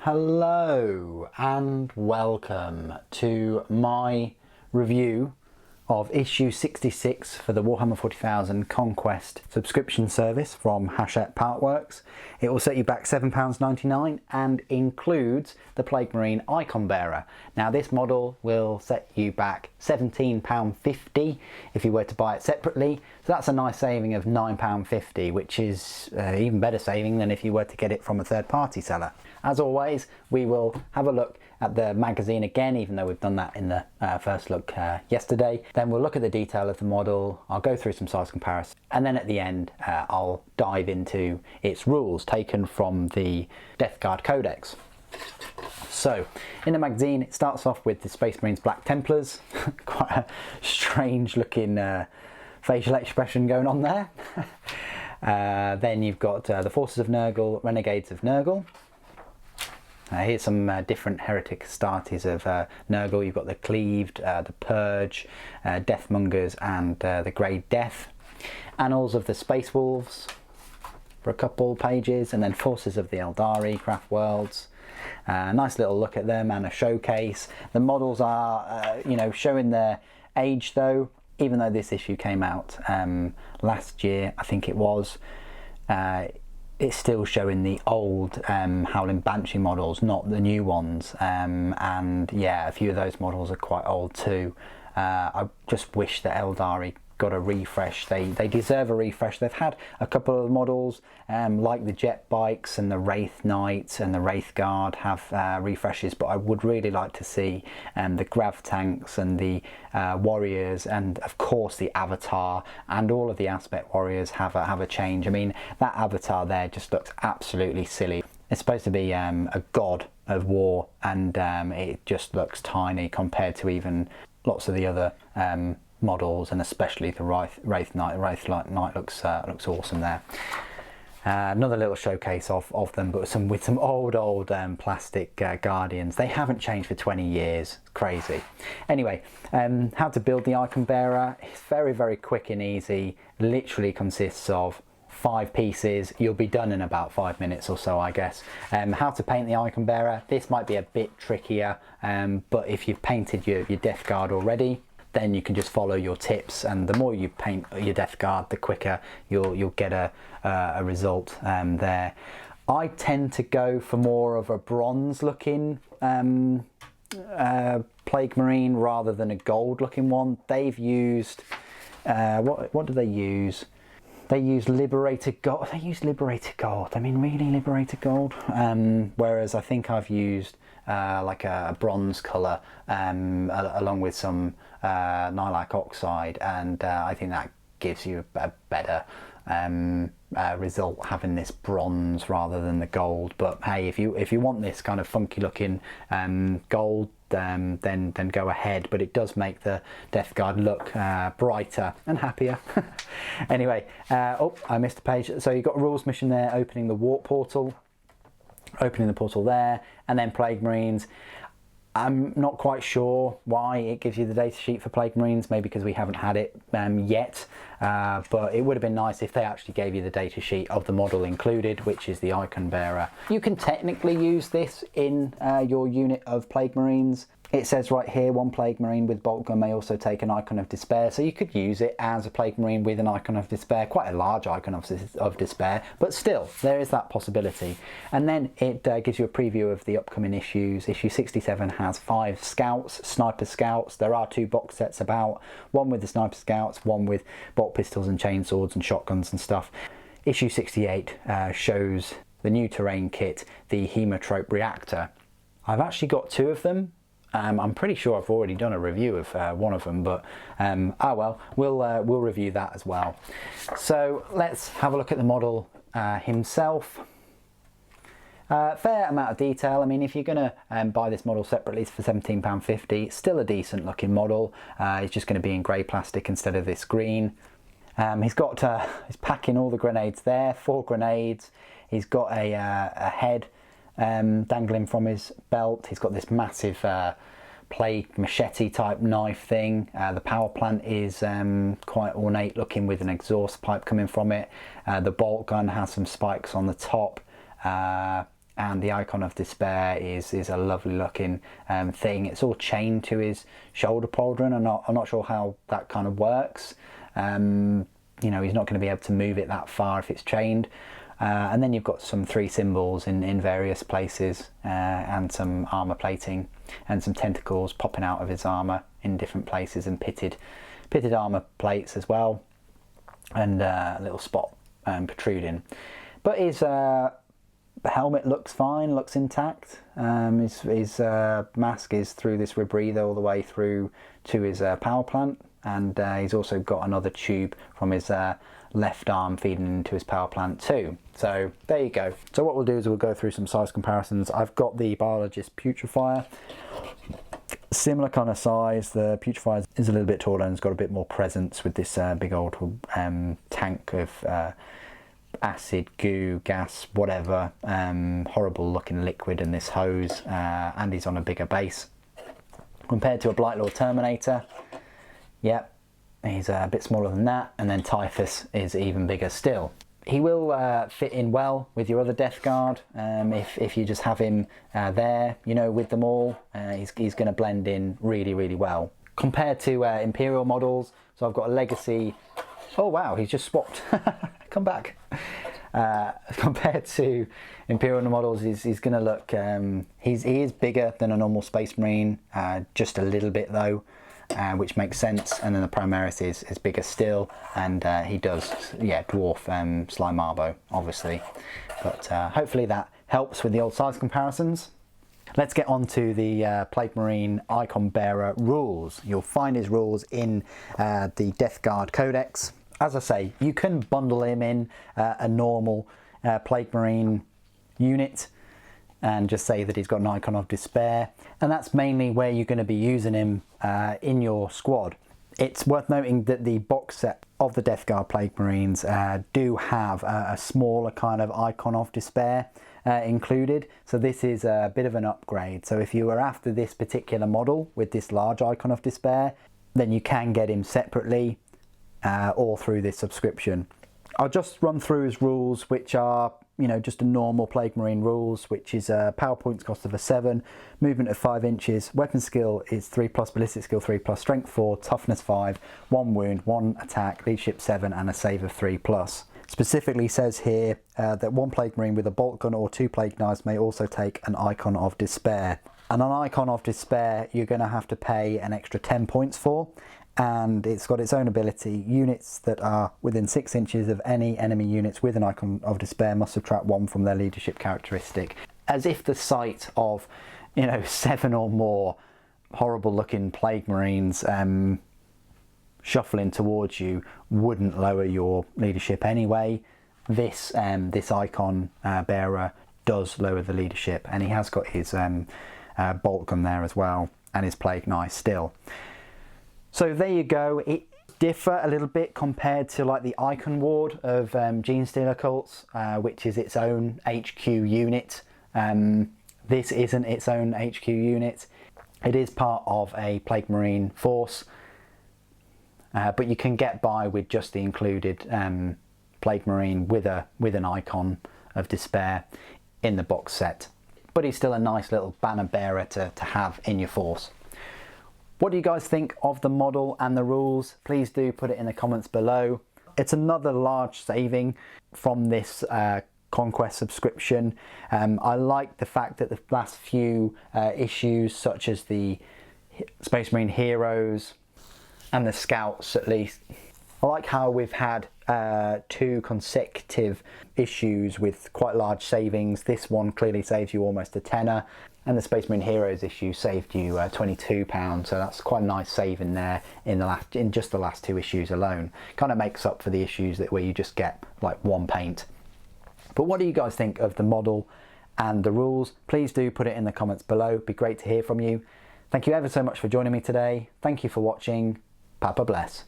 Hello and welcome to my review of issue 66 for the Warhammer 40,000 Conquest subscription service from hatchett Partworks. It will set you back £7.99 and includes the Plague Marine Icon Bearer. Now this model will set you back £17.50 if you were to buy it separately, so that's a nice saving of £9.50, which is even better saving than if you were to get it from a third-party seller. As always, we will have a look at the magazine again, even though we've done that in the first look yesterday. Then we'll look at the detail of the model, I'll go through some size comparison, and then at the end I'll dive into its rules taken from the Death Guard Codex. So, in the magazine it starts off with the Space Marines Black Templars, quite a strange looking facial expression going on there. Then you've got the Forces of Nurgle, Renegades of Nurgle. Here's some different heretic Astartes of Nurgle. You've got the Cleaved, the Purge, Deathmongers and the Grey Death. Annals of the Space Wolves for a couple pages, and then Forces of the Eldari, Craft Worlds. Nice little look at them and a showcase. The models are, showing their age though, even though this issue came out last year, I think it was. It's still showing the old Howling Banshee models, not the new ones, and yeah, a few of those models are quite old too. I just wish the Eldari got a refresh. They deserve a refresh. They've had a couple of models like the Jet Bikes and the Wraith Knights and the Wraith Guard have refreshes, but I would really like to see the Grav Tanks and the Warriors, and of course the Avatar and all of the Aspect Warriors have a change. I mean, that Avatar there just looks absolutely silly. It's supposed to be a god of war, and it just looks tiny compared to even lots of the other models, and especially the Wraith Knight. Wraith Knight looks awesome there. Another little showcase of them, but with some old plastic Guardians. They haven't changed for 20 years. It's crazy. Anyway, how to build the Icon Bearer. It's very quick and easy. Literally consists of 5 pieces. You'll be done in about 5 minutes or so, I guess. How to paint the Icon Bearer. This might be a bit trickier, but if you've painted your Death Guard already, then you can just follow your tips, and the more you paint your Death Guard, the quicker you'll get a result there. I tend to go for more of a bronze looking Plague Marine rather than a gold looking one. They've used what do they use? They use Liberated Gold. They use Liberated Gold. I mean, really Liberated Gold? Whereas I think I've used like a bronze colour along with some Nihilakh Oxide, and I think that gives you a better result having this bronze rather than the gold. But hey, if you want this kind of funky looking gold, then go ahead, but it does make the Death Guard look brighter and happier. Anyway, oh, I missed a page. So you've got a rules mission there, opening the warp portal, opening the portal there, and then Plague Marines. I'm not quite sure why it gives you the data sheet for Plague Marines, maybe because we haven't had it yet, but it would have been nice if they actually gave you the data sheet of the model included, which is the Icon Bearer. You can technically use this in your unit of Plague Marines. It says right here, one Plague Marine with bolt gun may also take an Icon of Despair, so you could use it as a Plague Marine with an Icon of Despair, quite a large Icon of Despair, but still, there is that possibility. And then it gives you a preview of the upcoming issues. Issue 67 has 5 scouts, sniper scouts. There are 2 box sets about, one with the sniper scouts, one with bolt pistols and chainswords and shotguns and stuff. Issue 68 shows the new terrain kit, the Hemotrope Reactor. I've actually got 2 of them. I'm pretty sure I've already done a review of one of them, but oh well, we'll review that as well. So let's have a look at the model himself. Fair amount of detail. I mean, if you're going to buy this model separately for £17.50, still a decent looking model. It's just going to be in grey plastic instead of this green. He's packing all the grenades there, 4 grenades. He's got a head dangling from his belt. He's got this massive plague machete type knife thing. The power plant is quite ornate looking with an exhaust pipe coming from it. The bolt gun has some spikes on the top. and the Icon of Despair is a lovely looking thing. It's all chained to his shoulder pauldron. I'm not sure how that kind of works. You know, he's not going to be able to move it that far if it's chained. And then you've got some 3 symbols in various places, and some armor plating and some tentacles popping out of his armor in different places, and pitted armor plates as well, and a little spot protruding. But his helmet looks fine, looks intact. His mask is through this rebreather all the way through to his power plant, and he's also got another tube from his left arm feeding into his power plant too. So there you go. So what we'll do is we'll go through some size comparisons. I've got the Biologist Putrefier, similar kind of size. The Putrefier is a little bit taller and has got a bit more presence with this big old tank of acid, goo, gas, whatever, horrible looking liquid in this hose, and he's on a bigger base compared to a Blightlord Terminator. Yep, he's a bit smaller than that, and then Typhus is even bigger still. He will fit in well with your other Death Guard if you just have him there, you know, with them all. He's going to blend in really, really well. Compared to Imperial models, so I've got a Legacy. Oh wow, he's just swapped. Come back. Compared to Imperial models, he's going to look, he is bigger than a normal Space Marine, just a little bit though. Which makes sense, and then the Primaris is bigger still, and he does, yeah, dwarf Sly Marbo, obviously. But hopefully that helps with the old size comparisons. Let's get on to the Plague Marine Icon Bearer rules. You'll find his rules in the Death Guard Codex. As I say, you can bundle him in a normal Plague Marine unit and just say that he's got an Icon of Despair, and that's mainly where you're going to be using him in your squad. It's worth noting that the box set of the Death Guard Plague Marines do have a smaller kind of Icon of Despair included, so this is a bit of an upgrade. So if you were after this particular model with this large Icon of Despair, then you can get him separately or through this subscription. I'll just run through his rules, which are, you know, just a normal Plague Marine rules, which is power points cost of a 7, movement of 5 inches, weapon skill is 3+, ballistic skill 3+, strength 4, toughness 5, 1 wound, 1 attack, leadership 7, and a save of 3+. Specifically says here that 1 Plague Marine with a bolt gun or 2 Plague Knives may also take an Icon of Despair. And an Icon of Despair you're going to have to pay an extra 10 points for, and it's got its own ability. Units that are within 6 inches of any enemy units with an Icon of Despair must subtract 1 from their leadership characteristic. As if the sight of, you know, 7 or more horrible looking Plague Marines shuffling towards you wouldn't lower your leadership anyway. This Icon Bearer does lower the leadership, and he has got his bolt gun there as well, and his Plague Knife still. So there you go. It differ a little bit compared to like the Icon Ward of Genestealer Cults, which is its own HQ unit. This isn't its own HQ unit. It is part of a Plague Marine force, but you can get by with just the included Plague Marine with an Icon of Despair in the box set. But he's still a nice little banner bearer to have in your force. What do you guys think of the model and the rules? Please do put it in the comments below. It's another large saving from this Conquest subscription. I like the fact that the last few issues, such as the Space Marine Heroes and the Scouts at least, I like how we've had 2 consecutive issues with quite large savings. This one clearly saves you almost a tenner, and the Space Marine Heroes issue saved you £22, so that's quite a nice saving there in just the last 2 issues alone. Kind of makes up for the issues where you just get like 1 paint. But what do you guys think of the model and the rules? Please do put it in the comments below. It'd be great to hear from you. Thank you ever so much for joining me today. Thank you for watching. Papa bless.